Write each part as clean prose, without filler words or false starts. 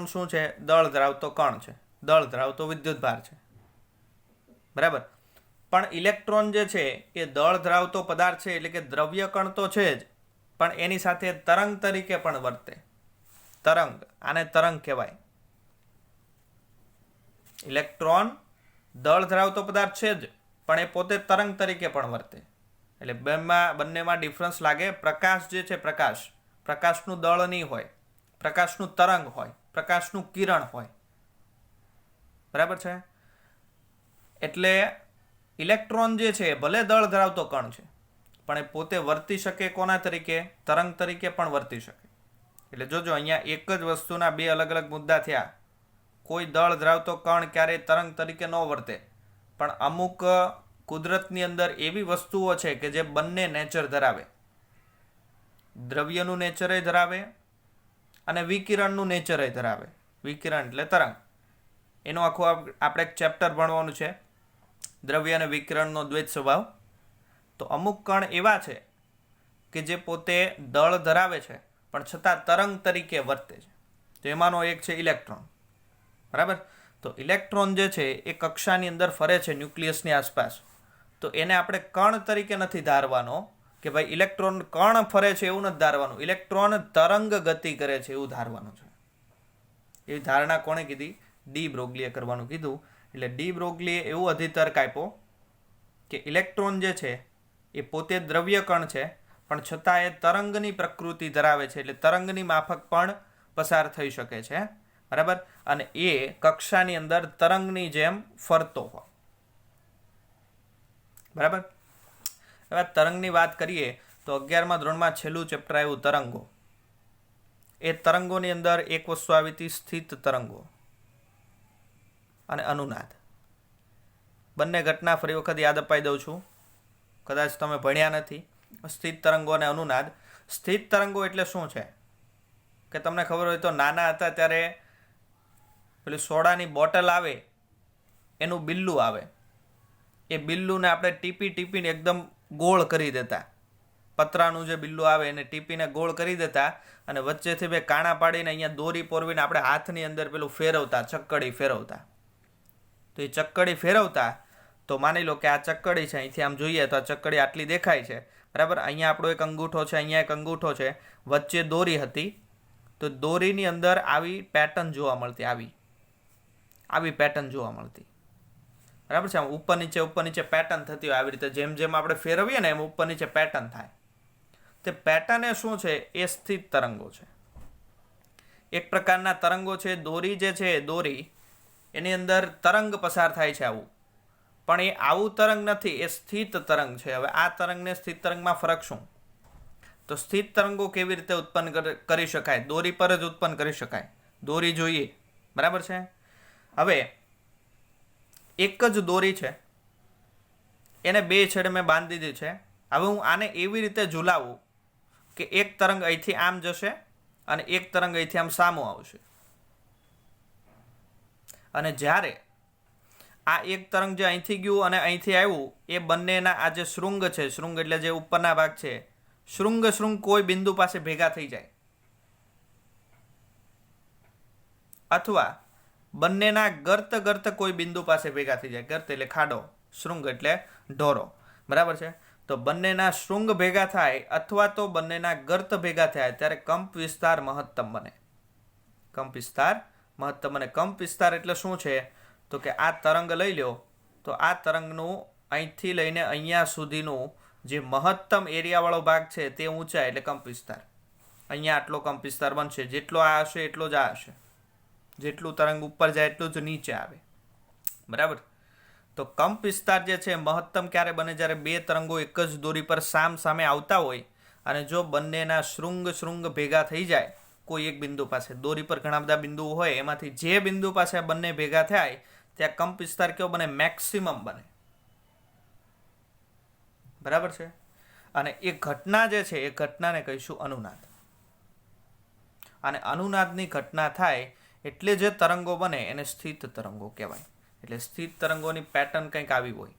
શું છે? દળ ધરાવતો કણ છે, દળ ધરાવતો વિદ્યુતભાર છે, બરાબર. પણ ઇલેક્ટ્રોન જે છે એ દળ ધરાવતો પદાર્થ છે, એટલે કે દ્રવ્ય કણ તો છે જ, પણ એની સાથે તરંગ તરીકે પણ વર્તે. તરંગ, આને તરંગ કહેવાય. ઇલેક્ટ્રોન દળ ધરાવતો પદાર્થ છે જ, પણ એ પોતે તરંગ તરીકે પણ વર્તે. એટલે બંનેમાં ડિફરન્સ લાગે. પ્રકાશ જે છે, પ્રકાશનું દળ નહીં હોય, પ્રકાશનું તરંગ હોય, પ્રકાશનું કિરણ હોય, બરાબર છે. એટલે ઇલેક્ટ્રોન જે છે ભલે દળ ધરાવતો કણ છે, પણ એ પોતે વર્તી શકે કોના તરીકે? તરંગ તરીકે પણ વર્તી શકે. એટલે જોજો, અહીંયા એક જ વસ્તુના બે અલગ અલગ મુદ્દા થયા. કોઈ દળ ધરાવતો કણ ક્યારેય તરંગ તરીકે ન વર્તે, પણ અમુક કુદરતની અંદર એવી વસ્તુઓ છે કે જે બંને નેચર ધરાવે. દ્રવ્યનું નેચર ધરાવે અને વિકિરણનું નેચર ધરાવે. વિકિરણ એટલે તરંગ. એનું આખું આપણે એક ચેપ્ટર ભણવાનું છે, દ્રવ્ય અને વિકિરણનો દ્વૈત સ્વભાવ. તો અમુક કણ એવા છે કે જે પોતે દળ ધરાવે છે, પણ છતાં તરંગ તરીકે વર્તે છે. તો એમાંનો એક છે ઇલેક્ટ્રોન, બરાબર. તો ઇલેક્ટ્રોન જે છે એ કક્ષાની અંદર ફરે છે ન્યુક્લિયસની આસપાસ. તો એને આપણે કણ તરીકે નથી ધારવાનો કે ભાઈ ઇલેક્ટ્રોન કણ ફરે છે એવું નથી ધારવાનું. ઇલેક્ટ્રોન તરંગ ગતિ કરે છે એવું ધારવાનું છે. એવી ધારણા કોણે કીધી? ડી બ્રોગલીએ કરવાનું કીધું. એટલે ડી બ્રોગલીએ એવું અધિતર્ક આપ્યો કે ઇલેક્ટ્રોન જે છે એ પોતે દ્રવ્ય કણ છે, પણ છતાં એ તરંગની પ્રકૃતિ ધરાવે છે. એટલે તરંગની માફક પણ પસાર થઈ શકે છે, બરાબર. અને એ કક્ષાની અંદર તરંગની જેમ ફરતો હોય, બરાબર. હવે તરંગની વાત કરીએ તો 11મા ધોરણમાં છેલ્લું ચેપ્ટર આવ્યું તરંગો. એ તરંગોની અંદર એક વસ્તુ આવી હતી, સ્થિત તરંગો અને અનુનાદ. બંને ઘટના ફરી વખત યાદ અપાઈ દઉં છું, કદાચ તમે ભણ્યા નથી. સ્થિત તરંગો અને અનુનાદ. સ્થિત તરંગો એટલે શું છે કે તમને ખબર હોય તો નાના હતા ત્યારે પેલી સોડાની બોટલ આવે, એનું બિલ્લું આવે, એ બિલ્લુને આપણે ટીપીને એકદમ ગોળ કરી દેતા. પતરાનું જે બિલ્લું આવે એને ટીપીને ગોળ કરી દેતા, અને વચ્ચેથી બે કાણા પાડીને અહીંયા દોરી પોરવીને આપણે હાથની અંદર પેલું ફેરવતા, ચક્કડી ફેરવતા. તો એ ચક્કડી ફેરવતા, તો માની લો કે આ ચક્કડી છે, અહીંથી આમ જોઈએ તો આ ચક્કડી આટલી દેખાય છે, બરાબર. અહીંયા આપણો એક અંગૂઠો છે, અહીંયા એક અંગૂઠો છે, વચ્ચે દોરી હતી. તો દોરીની અંદર આવી પેટર્ન જોવા મળતી, આવી પેટર્ન જોવા મળતી, બરાબર છે. આમ ઉપર નીચે પેટર્ન થતી હોય આવી રીતે. જેમ જેમ આપણે ફેરવીએ ને એમ ઉપર નીચે પેટર્ન થાય. તે પેટર્ન એ શું છે? એ સ્થિત તરંગો છે. એક પ્રકારના તરંગો છે. દોરી જે છે, દોરી એની અંદર તરંગ પસાર થાય છે આવું, પણ એ આવું તરંગ નથી, એ સ્થિત તરંગ છે. હવે આ તરંગને સ્થિત તરંગમાં ફરક શું? તો સ્થિત તરંગો કેવી રીતે ઉત્પન્ન કરી શકાય? દોરી પર જ ઉત્પન્ન કરી શકાય. દોરી જોઈએ, બરાબર છે. હવે એક જ દોરી છે, એને બે છેડે મેં બાંધી દીધી છે. હવે હું આને એવી રીતે ઝુલાવું કે એક તરંગ અહીંથી આમ જશે અને એક તરંગ અહીંથી આમ સામો આવશે. અને જ્યારે આ એક તરંગ જે અહીંથી ગયું અને અહીંથી આવ્યું, એ બંનેના આ જે શૃંગ છે, શૃંગ એટલે જે ઉપરના ભાગ છે, શૃંગ કોઈ બિંદુ પાસે ભેગા થઈ જાય, અથવા બંનેના ગર્ત કોઈ બિંદુ પાસે ભેગા થઈ જાય. ગર્ત એટલે ખાડો, શૃંગ એટલે ઢોરો, બરાબર છે. તો બંનેના શૃંગ ભેગા થાય અથવા તો બંનેના ગર્ત ભેગા થાય ત્યારે કંપ વિસ્તાર મહત્તમ બને. કંપ વિસ્તાર એટલે શું છે? તો કે આ તરંગ લઈ લો, તો આ તરંગનું અહીંથી લઈને અહીંયા સુધીનું જે મહત્તમ એરિયાવાળો ભાગ છે તે ઊંચાઈ એટલે કંપ વિસ્તાર. અહીંયા આટલો કંપ વિસ્તાર બનશે. જેટલો આ હશે એટલો જ આ હશે. જેટલું તરંગ ઉપર જાય એટલું જ નીચે આવે, બરાબર. તો કંપ વિસ્તાર જે છે મહત્તમ ક્યારે બને? જ્યારે બે તરંગો એક જ દોરી પર સામે આવતા હોય અને જો બંનેના શૃંગ ભેગા થઈ જાય કોઈ એક બિંદુ પાસે. દોરી પર ઘણા બધા બિંદુઓ હોય, એમાંથી જે બિંદુ પાસે બંને ભેગા થાય ત્યાં કંપ વિસ્તાર કેવો બને? મેક્સિમમ બને, બરાબર છે. અને એ ઘટના જે છે એ ઘટનાને કહીશું અનુનાદ. અને અનુનાદની ઘટના થાય એટલે જે તરંગો બને એને સ્થિત તરંગો કહેવાય. એટલે સ્થિત તરંગોની પેટર્ન કંઈક આવી હોય.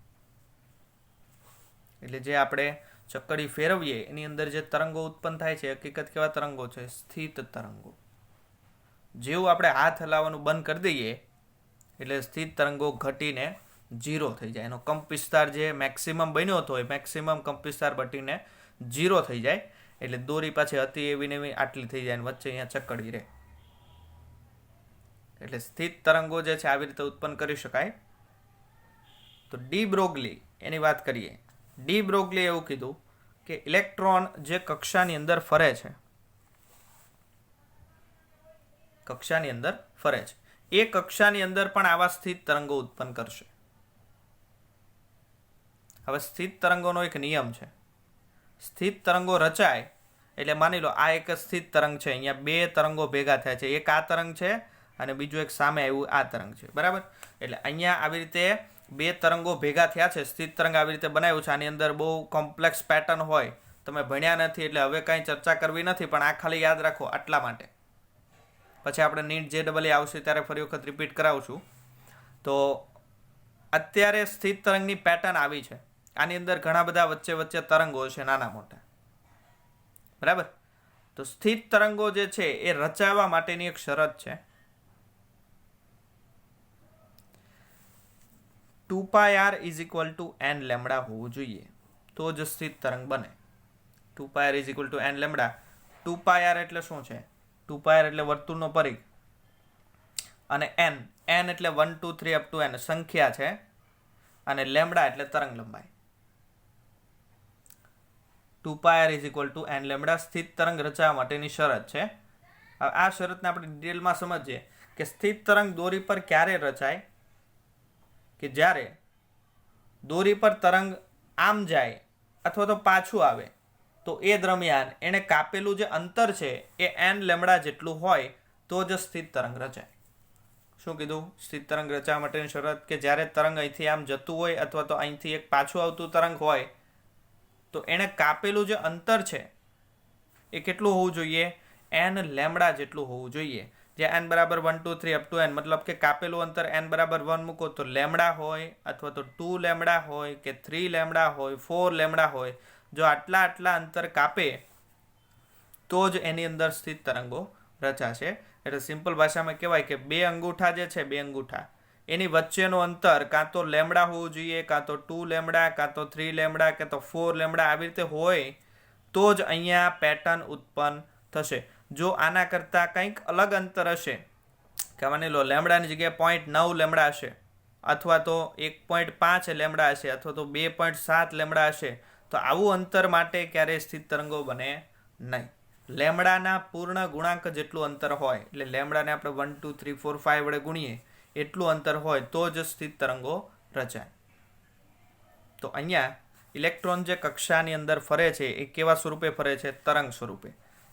એટલે જે આપણે ચક્કડી ફેરવીએ એની અંદર જે તરંગો ઉત્પન્ન થાય છે, હકીકત કેવા તરંગો છે? સ્થિત તરંગો. જેવું આપણે હાથ હલાવવાનું બંધ કરી દઈએ એટલે સ્થિત તરંગો ઘટીને 0 થઈ જાય. એનો કંપ વિસ્તાર જે મેક્સિમમ બન્યો હતો એ મેક્સિમમ કંપ વિસ્તાર ઘટીને 0 થઈ જાય. એટલે દોરી પાછી હતી એવી ને એવી આટલી થઈ જાય, વચ્ચે અહીંયા ચકડી રહે. એટલે સ્થિત તરંગો જે છે આવી રીતે ઉત્પન્ન કરી શકાય. તો ડી બ્રોગલી એની વાત કરીએ. ડી બ્રોગલી એવું કીધું કે ઇલેક્ટ્રોન જે કક્ષાની અંદર ફરે છે, એ કક્ષાની અંદર પણ આવા સ્થિત તરંગો ઉત્પન્ન કરશે. હવે સ્થિત તરંગોનો એક નિયમ છે. સ્થિત તરંગો રચાય એટલે માની લો આ એક સ્થિત તરંગ છે, અહીંયા બે તરંગો ભેગા થયા છે, એક આ તરંગ છે અને બીજું એક સામે આવ્યું આ તરંગ છે, બરાબર. એટલે અહીંયા આવી રીતે બે તરંગો ભેગા થયા છે, સ્થિત તરંગ આવી રીતે બનાવ્યું છે. આની અંદર બહુ કોમ્પ્લેક્સ પેટર્ન હોય, તમે ભણ્યા નથી એટલે હવે કાંઈ ચર્ચા કરવી નથી, પણ આ ખાલી યાદ રાખો આટલા માટે. પછી આપણે નીટ JEE આવશે ત્યારે ફરી વખત રિપીટ કરાવશું. તો અત્યારે સ્થિત તરંગની પેટર્ન આવી છે. આની અંદર ઘણા બધા વચ્ચે વચ્ચે તરંગો છે, નાના મોટા, બરાબર. તો સ્થિત તરંગો જે છે એ રચાવવા માટેની એક શરત છે 2πr = n લેમ્બડા હોવું જોઈએ, તો જ સ્થિત તરંગ બને. 2πr = n lambda. 2πr એટલે શું છે? 2πr એટલે વર્તુળનો પરિઘ, અને n એટલે 1 2 3 up to n સંખ્યા છે, અને લેમ્બડા એટલે તરંગ લંબાઈ. 2πr = n લેમ્બડા સ્થિત તરંગ રચાવવા માટેની શરત છે. હવે આ શરતને આપણે ડિટેલમાં સમજીએ કે સ્થિત તરંગ દોરી પર ક્યારે રચાય કે જ્યારે દોરી પર તરંગ આમ જાય અથવા તો પાછું આવે, તો એ દરમિયાન એણે કાપેલું જે અંતર છે એ n લેમ્બડા જેટલું હોય તો જ સ્થિત તરંગ રચાય. શું કીધું? સ્થિત તરંગ રચાવવા માટેની શરત કે જ્યારે તરંગ અહીંથી આમ જતું હોય અથવા તો અહીંથી એક પાછું આવતું તરંગ હોય, તો એણે કાપેલું જે અંતર છે એ કેટલું હોવું જોઈએ? n લેમ્બડા જેટલું હોવું જોઈએ. જે n બરાબર 1 2 3 up to n, મતલબ કે કાપેલું અંતર n બરાબર 1 મૂકો તો લેમ્બડા હોય, અથવા તો 2 લેમ્બડા હોય કે 3 લેમ્બડા હોય, 4 લેમ્બડા હોય. જો આટલા અંતર કાપે તો જ એની અંદર સ્થિત તરંગો રચાશે. એટલે સિમ્પલ ભાષામાં કહેવાય કે બે અંગૂઠા જે છે, બે અંગૂઠા એની વચ્ચેનું અંતર કાં તો લેમ્બડા હોવું જોઈએ, કાં તો 2 લેમ્બડા, કાં તો 3 લેમ્બડા, કાં તો 4 લેમ્બડા, આવી રીતે હોય તો જ અહીંયા પેટર્ન ઉત્પન્ન થશે. જો આના કરતાં કંઈક અલગ અંતર હશે, કે માની લો લેમ્બડાની જગ્યાએ 0.9 લેમ્બડા હશે, અથવા તો 1.5 લેમ્બડા હશે, અથવા તો 2.7 લેમ્બડા હશે, તો આવું અંતર માટે ક્યારેય સ્થિત તરંગો બને નહીં. લેમ્બડાના પૂર્ણ ગુણાંક જેટલું અંતર હોય, એટલે લેમ્બડાને આપણે 1 2 3 4 5 વડે ગુણીએ એટલું અંતર હોય તો જ સ્થિત તરંગો રચાય. તો અહીંયા ઇલેક્ટ્રોન જે કક્ષાની અંદર ફરે છે એ કેવા સ્વરૂપે ફરે છે? તરંગ સ્વરૂપે.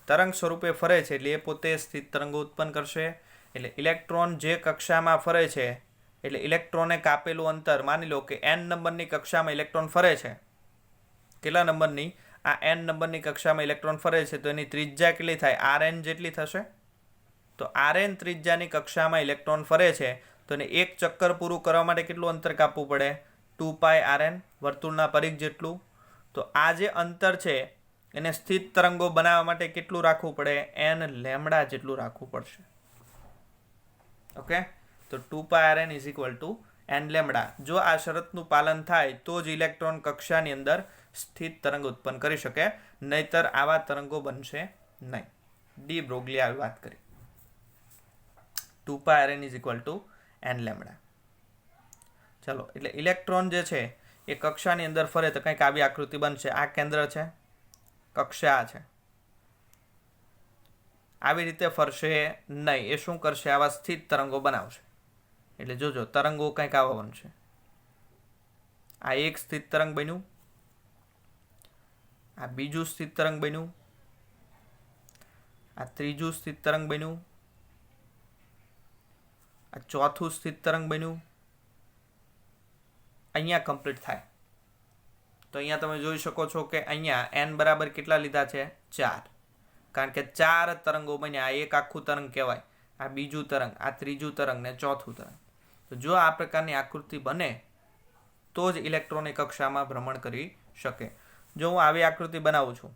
તરંગ સ્વરૂપે ફરે છે એટલે એ પોતે સ્થિત તરંગો ઉત્પન્ન કરશે. એટલે ઇલેક્ટ્રોન જે કક્ષામાં ફરે છે, એટલે ઇલેક્ટ્રોને કાપેલું અંતર, માની લો કે n નંબરની કક્ષામાં ઇલેક્ટ્રોન ફરે છે. કેટલા નંબરની? આ n નંબરની કક્ષામાં ઇલેક્ટ્રોન ફરે છે, તો એની ત્રિજ્યા કેટલી થાય? Rn જેટલી થશે. તો Rn ત્રિજ્યાની કક્ષામાં ઇલેક્ટ્રોન ફરે છે, તો એને એક ચક્કર પૂરું કરવા માટે કેટલું અંતર કાપવું પડે? 2πrn, વર્તુળના પરિઘ જેટલું. તો આ જે અંતર છે એને સ્થિત તરંગો બનાવવા માટે કેટલું રાખવું પડે? n લેમ્બડા જેટલું રાખવું પડશે. ઓકે, તો 2πrn = n લેમ્બડા. જો આ શરતનું પાલન થાય તો જ ઇલેક્ટ્રોન કક્ષાની અંદર સ્થિત તરંગ ઉત્પન્ન કરી શકે, નહીતર આવા તરંગો બનશે નહીં. ડી બ્રોગલી આવી વાત કરી. 2πrn = n lambda. ચલો, એટલે ઇલેક્ટ્રોન જે છે એ કક્ષાની અંદર ફરે તો કંઈક આવી આકૃતિ બનશે. આ કેન્દ્ર છે, કક્ષા છે, આવી રીતે ફરશે નહીં. એ શું કરશે? આવા સ્થિત તરંગો બનાવશે. એટલે જોજો, તરંગો કંઈક આવા બનશે. આ એક સ્થિત તરંગ બન્યું, આ બીજું સ્થિત તરંગ બન્યું, આ ત્રીજું સ્થિત તરંગ બન્યું, આ ચોથું સ્થિત તરંગ બન્યું. અહીંયા કમ્પ્લીટ થાય. તો અહીંયા તમે જોઈ શકો છો કે અહીંયા n બરાબર કેટલા લીધા છે? 4. કારણ કે 4 તરંગો બન્યા. આ એક આખું તરંગ કહેવાય, આ બીજું તરંગ, આ ત્રીજું તરંગ ને ચોથું તરંગ. તો જો આ પ્રકારની આકૃતિ બને તો જ ઇલેક્ટ્રોનિક કક્ષામાં ભ્રમણ કરી શકે. જો હું આવી આકૃતિ બનાવું છું,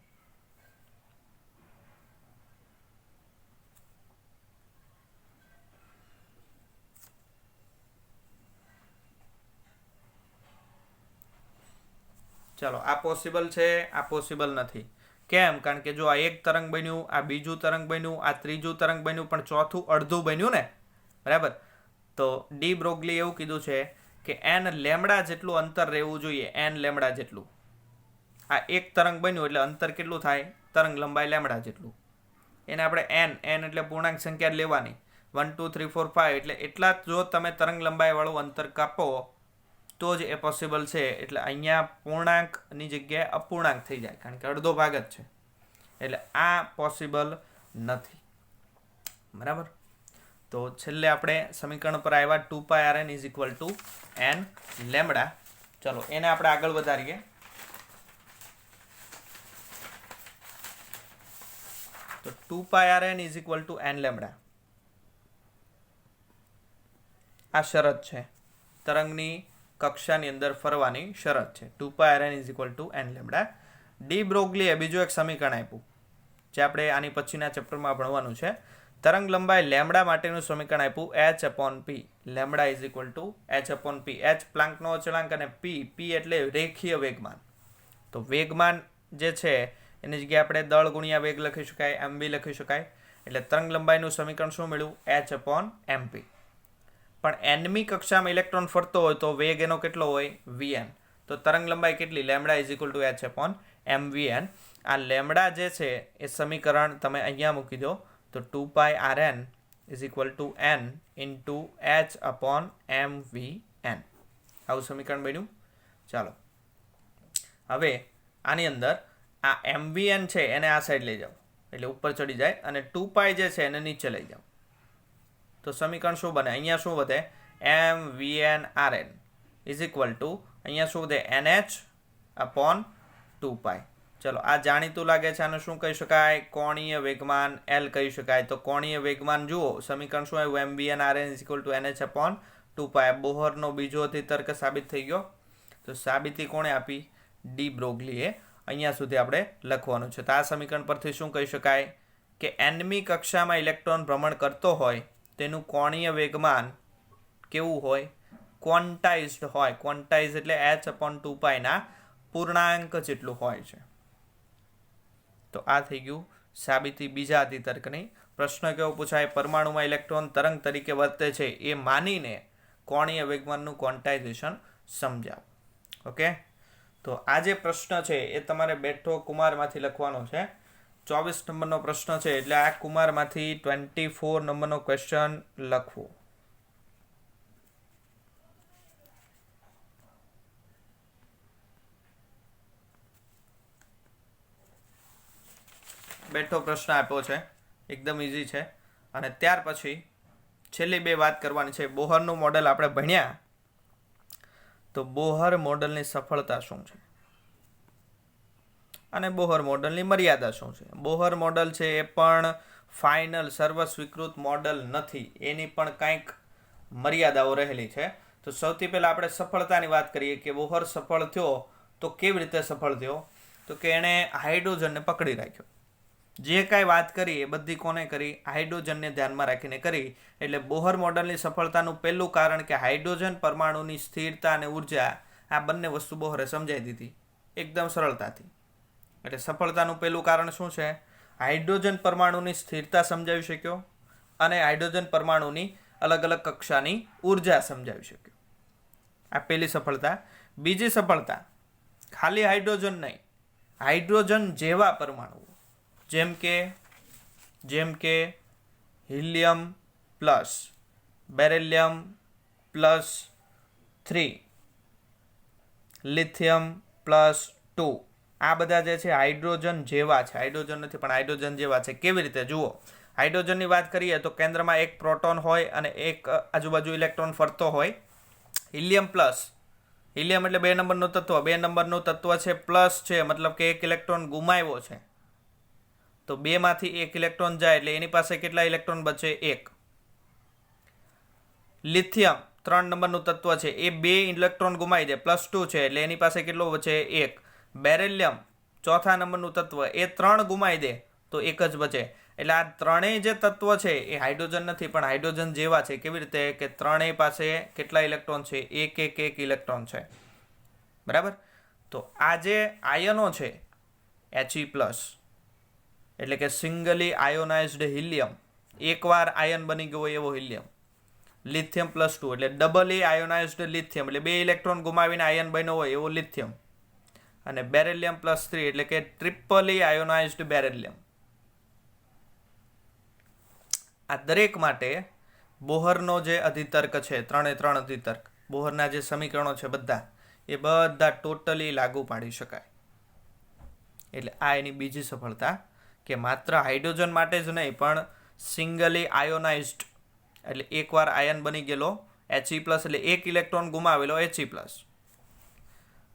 ચલો આ પોસિબલ છે, આ પોસિબલ નથી. કેમ? કારણ કે જો આ એક તરંગ બન્યું, આ બીજું તરંગ બન્યું, આ ત્રીજું તરંગ બન્યું, પણ ચોથું અડધું બન્યું ને, બરાબર. તો ડી બ્રોગલી એવું કીધું છે કે એન લેમડા જેટલું અંતર રહેવું જોઈએ, એન લેમડા જેટલું. આ એક તરંગ બન્યું એટલે અંતર કેટલું થાય? તરંગ લંબાઈ લેમડા જેટલું. એને આપણે એન એટલે પૂર્ણાંક સંખ્યા લેવાની, 1 2 3 4 5 એટલે એટલા જ જો તમે તરંગ લંબાઈવાળું અંતર કાપો તો જ એ પોસિબલ છે. એટલે અહીંયા પૂર્ણાંકની જગ્યાએ અપૂર્ણાંક થઈ જાય, કારણ કે અડધો ભાગ જ છે. એટલે આ પોસિબલ નથી, બરાબર. તો છેલ્લે આપણે સમીકરણ પર આવ્યા 2πrn is equal to n lambda. ચલો એને આપણે આગળ વધારીએ. તો 2πrn is equal to n lambda. આ શરત છે, તરંગની કક્ષાની અંદર ફરવાની શરત છે. 2πrn is equal to n lambda. ડી બ્રોગલીએ બીજું એક સમીકરણ આપ્યું જે આપણે આની પછીના ચેપ્ટરમાં ભણવાનું છે. તરંગ લંબાઈ લેમડા માટેનું સમીકરણ આપ્યું h/p. Lambda is equal two h/p. h પ્લાન્કનો અચળાંક અને p એટલે રેખીય વેગમાન. તો વેગમાન જે છે એની જગ્યાએ આપણે દળ ગુણ્યા વેગ લખી શકાય, mv લખી શકાય. એટલે તરંગ લંબાઈનું સમીકરણ શું મળ્યું? h/mp. પણ nમી કક્ષામાં ઇલેક્ટ્રોન ફરતો હોય તો વેગ એનો કેટલો હોય? vn. તો તરંગ લંબાઈ કેટલી? Lambda is equal two h/mvn. આ લેમડા જે છે એ સમીકરણ તમે અહીંયા મૂકી દો તો 2πrn is equal two n into h/mvn. આવું સમીકરણ બન્યું. ચાલો હવે આની અંદર આ mvn છે એને આ સાઈડ લઈ જાઓ એટલે ઉપર ચડી જાય, અને 2π જે છે એને નીચે લઈ જાઓ તો સમીકરણ શું બને? અહીંયા શું વધે? mvnrn ઇઝ ઇક્વલ ટુ અહીંયા શું વધે? nh/2π. ચલો આ જાણીતું લાગે છે, આને શું કહી શકાય? કોણીય વેગમાન L કહી શકાય. તો કોણીય વેગમાન જુઓ, સમીકરણ શું આવ્યું? mvnrn is equal two nh/2π. બોહરનો બીજો અધિતર્ક સાબિત થઈ ગયો. તો સાબિતી કોણે આપી? ડી બ્રોગલીએ. અહીંયા સુધી આપણે લખવાનું છે. તો આ સમીકરણ પરથી શું કહી શકાય કે nમી કક્ષામાં ઇલેક્ટ્રોન ભ્રમણ કરતો હોય તેનું કોણીય વેગમાન કેવું હોય? ક્વોન્ટાઇઝ્ડ હોય. ક્વોન્ટાઇઝ એટલે h/2π ના પૂર્ણાંક જેટલું હોય છે. તો આ થઈ ગયું સાબિતી બીજા અધિતર્કની. પ્રશ્ન કેવો પૂછાય? પરમાણુમાં ઇલેક્ટ્રોન તરંગ તરીકે વર્તે છે એ માનીને કોણીય વેગમાનનું ક્વોન્ટાઇઝેશન સમજાવો. ઓકે, તો આ જે પ્રશ્ન છે એ તમારે બેઠો કુમારમાંથી લખવાનો છે. 24 નંબરનો પ્રશ્ન છે એટલે આ કુમારમાંથી 24 નંબરનો ક્વેશ્ચન લખવો. બેઠો પ્રશ્ન આપ્યો છે, એકદમ ઇઝી છે. અને ત્યાર પછી છેલ્લી બે વાત કરવાની છે. બોહરનું મોડેલ આપણે ભણ્યા, તો બોહર મોડલની સફળતા શું છે અને બોહર મોડલની મર્યાદા શું છે? બોહર મોડલ છે એ પણ ફાઇનલ સર્વ સ્વીકૃત મોડલ નથી, એની પણ કંઈક મર્યાદાઓ રહેલી છે. તો સૌથી પહેલાં આપણે સફળતાની વાત કરીએ કે બોહર સફળ થયો તો કેવી રીતે સફળ થયો? તો કે એણે હાઇડ્રોજનને પકડી રાખ્યો. જે કાંઈ વાત કરી એ બધી કોને કરી? હાઇડ્રોજનને ધ્યાનમાં રાખીને કરી. એટલે બોહર મોડલની સફળતાનું પહેલું કારણ કે હાઇડ્રોજન પરમાણુની સ્થિરતા અને ઉર્જા, આ બંને વસ્તુ બોહરે સમજાવી દીધી એકદમ સરળતાથી. એટલે સફળતાનું પહેલું કારણ શું છે? હાઇડ્રોજન પરમાણુની સ્થિરતા સમજાવી શક્યો અને હાઇડ્રોજન પરમાણુની અલગ અલગ કક્ષાની ઉર્જા સમજાવી શક્યો. આ પહેલી સફળતા. બીજી સફળતા, ખાલી હાઇડ્રોજન નહીં, હાઇડ્રોજન જેવા પરમાણુઓ જેમ કે helium plus, beryllium plus 3, lithium plus 2, આ બધા જે છે હાઇડ્રોજન જેવા છે. હાઇડ્રોજન નથી પણ હાઇડ્રોજન જેવા છે. કેવી રીતે? જુઓ, હાઇડ્રોજનની વાત કરીએ તો કેન્દ્રમાં એક પ્રોટોન હોય અને એક આજુબાજુ ઇલેક્ટ્રોન ફરતો હોય. હિલિયમ પ્લસ, હિલિયમ એટલે 2 નંબરનું તત્વ, 2 નંબરનું તત્વ છે, પ્લસ છે મતલબ કે એક ઇલેક્ટ્રોન ગુમાવ્યો છે. તો 2 માંથી 1 ઇલેક્ટ્રોન જાય એટલે એની પાસે કેટલા ઇલેક્ટ્રોન બચે? 1. લિથિયમ 3 નંબરનું તત્વ છે, એ 2 ઇલેક્ટ્રોન ગુમાવી દે, +2 છે એટલે એની પાસે કેટલો બચે? 1. બેરિલિયમ 4થા નંબરનું તત્વ, એ 3 ગુમાવી દે તો 1 જ બચે. એટલે આ ત્રણેય જે તત્વ છે એ હાઇડ્રોજન નથી પણ હાઇડ્રોજન જેવા છે. કેવી રીતે? કે ત્રણેય પાસે કેટલા ઇલેક્ટ્રોન છે? 1 1 1 ઇલેક્ટ્રોન છે, બરાબર. તો આ જે આયનો છે He પ્લસ એટલે કે સિંગલી આયોનાઇઝ્ડ હિલિયમ, એકવાર આયન બની ગયો હોય એવો હિલિયમ. લિથિયમ પ્લસ 2 એટલે ડબલી આયોનાઇઝ્ડ લિથિયમ એટલે 2 ઇલેક્ટ્રોન ગુમાવીને આયન બન્યો હોય એવો લિથિયમ. અને બેરેલિયમ પ્લસ 3 એટલે કે ટ્રિપલી આયોનાઇઝ્ડ બેરેલિયમ. આ દરેક માટે બોહરનો જે અધિતર્ક છે, 3 અધિતર્ક, બોહરના જે સમીકરણો છે એ બધા ટોટલી લાગુ પાડી શકાય. એટલે આ એની બીજી સફળતા કે માત્ર હાઇડ્રોજન માટે જ નહીં પણ સિંગલી આયોનાઇઝ્ડ એટલે એકવાર આયન બની ગયેલો He પ્લસ એટલે એક ઇલેક્ટ્રોન ગુમાવેલો He પ્લસ